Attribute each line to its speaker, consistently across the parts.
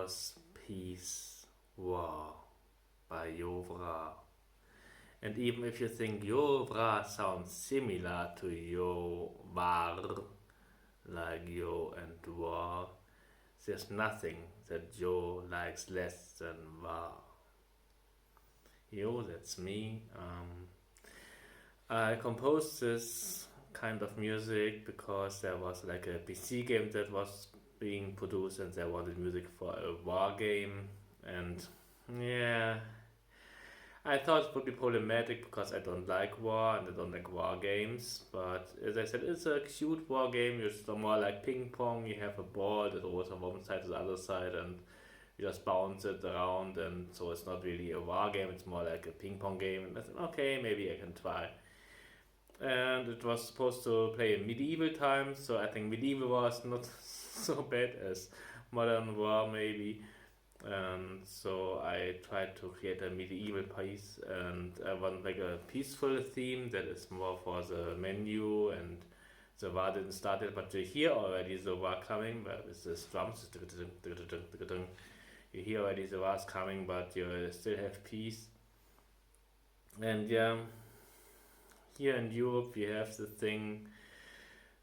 Speaker 1: was Peace War by Yovra. And even if you think Yovra sounds similar to Yovar, like Yo and War, there's nothing that Yo likes less than War. Yo, that's me. I composed this kind of music because there was like a PC game that was being produced and they wanted music for a war game. And yeah, I thought it would be problematic because I don't like war and I don't like war games. But as I said, it's a cute war game. It's more like ping pong. You have a ball that rolls from one side to the other side and you just bounce it around. And so it's not really a war game. It's more like a ping pong game. And I said, okay, maybe I can try. And it was supposed to play in medieval times, so I think medieval war is not so bad as modern war maybe. And so I tried to create a medieval piece, and I want like a peaceful theme that is more for the menu, and the war didn't start yet, but you hear already the war coming, but with this drums, you hear already the war is coming, but you still have peace. And yeah, here in Europe we have the thing,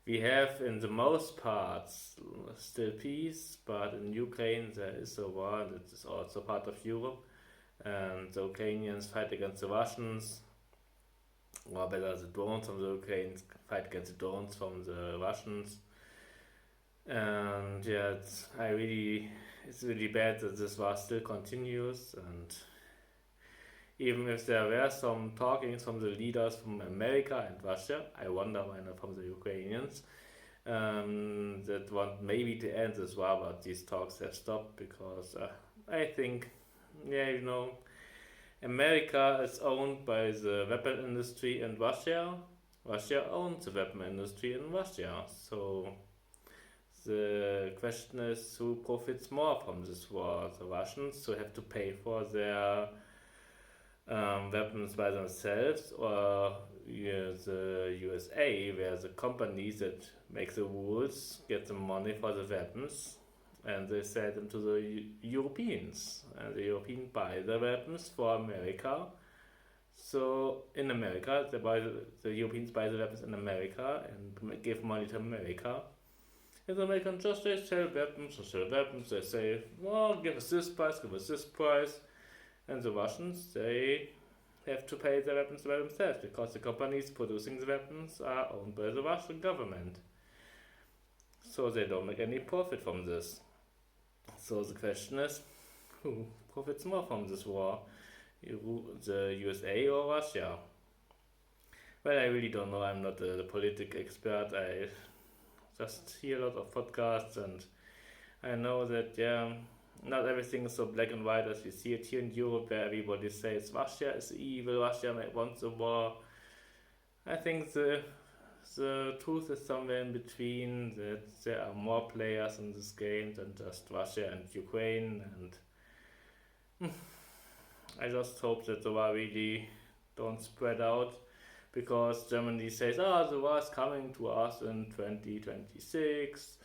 Speaker 1: we have in the most parts still peace, but in Ukraine there is a war and it is also part of Europe. And the Ukrainians fight against the Russians, or better, the drones from the Ukrainians fight against the drones from the Russians. And yeah, it's really bad that this war still continues. And even if there were some talkings from the leaders from America and Russia, I wonder why not from the Ukrainians, that want maybe to end this war, but these talks have stopped because I think, yeah, America is owned by the weapon industry in Russia. Russia owns the weapon industry in Russia. So the question is who profits more from this war? The Russians, who have to pay for their weapons by themselves, or the USA, where the companies that make the rules get the money for the weapons and they sell them to the Europeans, and the Europeans buy the weapons for America. So in America, the Europeans buy the weapons in America and give money to America. And the Americans just they sell weapons, they say, well, give us this price, give us this price. And the Russians, they have to pay the weapons by themselves because the companies producing the weapons are owned by the Russian government. So they don't make any profit from this. So the question is, who profits more from this war? The USA or Russia? Well, I really don't know. I'm not a political expert. I just hear a lot of podcasts and I know that, yeah, not everything is so black and white as we see it here in Europe, where everybody says Russia is evil, Russia wants a war. I think the truth is somewhere in between, that there are more players in this game than just Russia and Ukraine, and I just hope that the war really don't spread out, because Germany says, the war is coming to us in 2026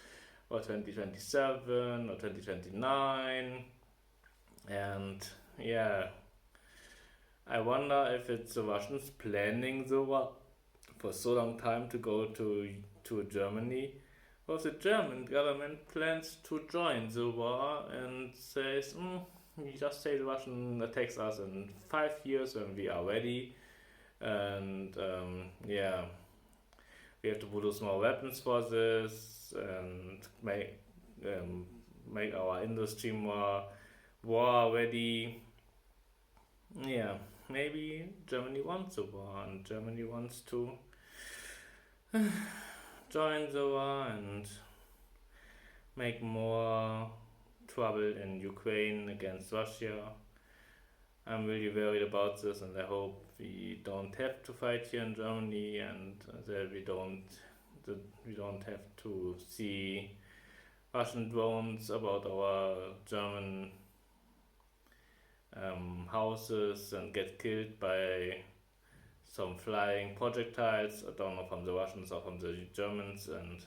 Speaker 1: or 2027 or 2029, and yeah, I wonder if it's the Russians planning the war for so long time to go to Germany, or if the German government plans to join the war and says, we just say the Russian attacks us in 5 years when we are ready, and yeah, we have to produce more weapons for this and make our industry more war ready. Yeah, maybe Germany wants a war and Germany wants to join the war and make more trouble in Ukraine against Russia. I'm really worried about this, and I hope we don't have to fight here in Germany, and that we don't have to see Russian drones about our German houses and get killed by some flying projectiles. I don't know, from the Russians or from the Germans, and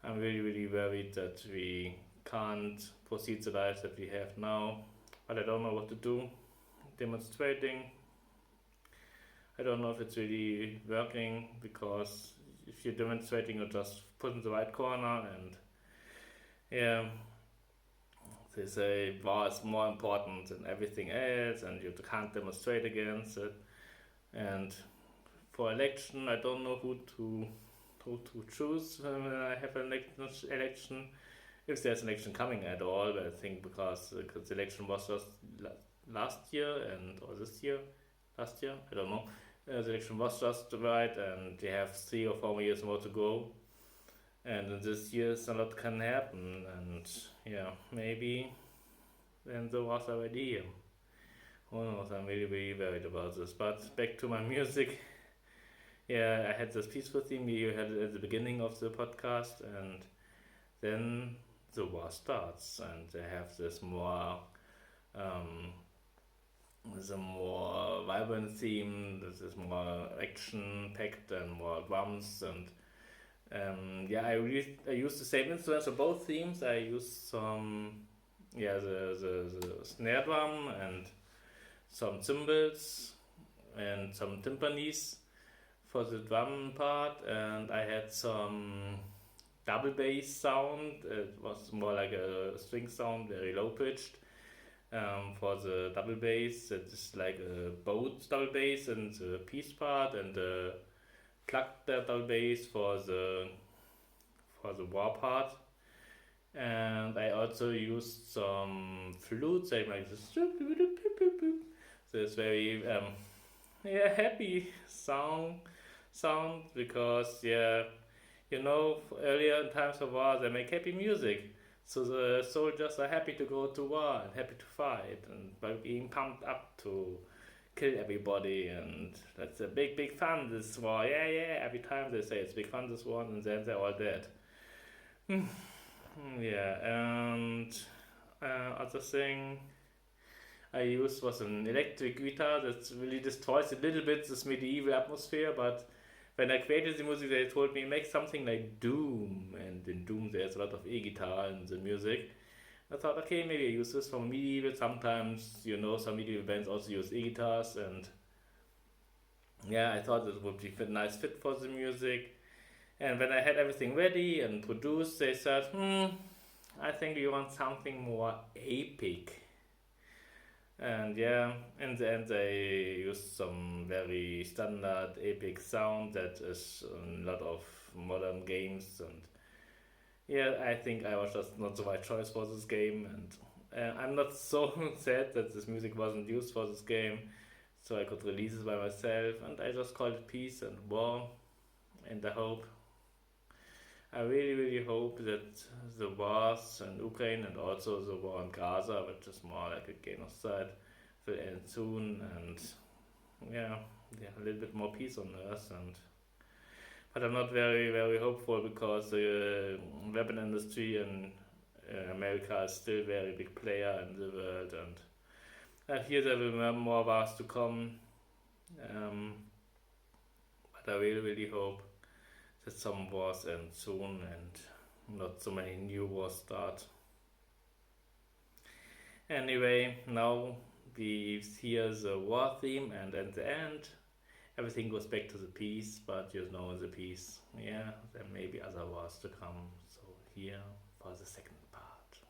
Speaker 1: I'm really, really worried that we can't proceed the life that we have now. But I don't know what to do. Demonstrating, I don't know if it's really working, because if you're demonstrating, you just put in the right corner, and yeah, they say war is more important than everything else, and you can't demonstrate against it. And for election, I don't know who to choose when I have an election, if there's an election coming at all. But I think because the election was just last year or this year, last year, I don't know. The election was just right, and they have 3 or 4 years more to go. And in this year, a lot can happen, and yeah, maybe then the war's already here. Who knows? I'm really, really worried about this. But back to my music. Yeah, I had this peaceful theme you had at the beginning of the podcast, and then the war starts, and they have this more the more vibrant theme. This is more action packed and more drums, and yeah, I used the same instruments for both themes. I used some the snare drum and some cymbals and some timpanis for the drum part, and I had some double bass sound. It was more like a string sound, very low pitched. For the double bass, it's like a bowed double bass in the piece part, and the plucked double bass for the war part. And I also used some flutes, like this. So it's very happy sound, because earlier in times of war they make happy music. So the soldiers are happy to go to war and happy to fight, and by being pumped up to kill everybody, and that's a big fun, this war. Yeah, every time they say it's big fun, this war, and then they're all dead. Yeah, and other thing I used was an electric guitar that really destroys a little bit this medieval atmosphere, but when I created the music, they told me make something like Doom, and in Doom there's a lot of e-guitar in the music. I thought, okay, maybe I use this for medieval. Sometimes, some medieval bands also use e-guitars, and yeah, I thought it would be a nice fit for the music. And when I had everything ready and produced, they said, I think we want something more epic. And yeah, in the end they used some very standard epic sound that is in a lot of modern games, and yeah, I think I was just not the right choice for this game, and I'm not so sad that this music wasn't used for this game, so I could release it by myself, and I just called it Peace and War. And I really hope that the wars in Ukraine and also the war in Gaza, which is more like a genocide, will end soon, and a little bit more peace on Earth. But I'm not very hopeful, because the weapon industry in America is still a very big player in the world, and I hear there will be more wars to come. But I really hope that some wars end soon and not so many new wars start. Anyway, now we hear the war theme, and at the end everything goes back to the peace, but the peace. Yeah, there may be other wars to come. So here for the second part.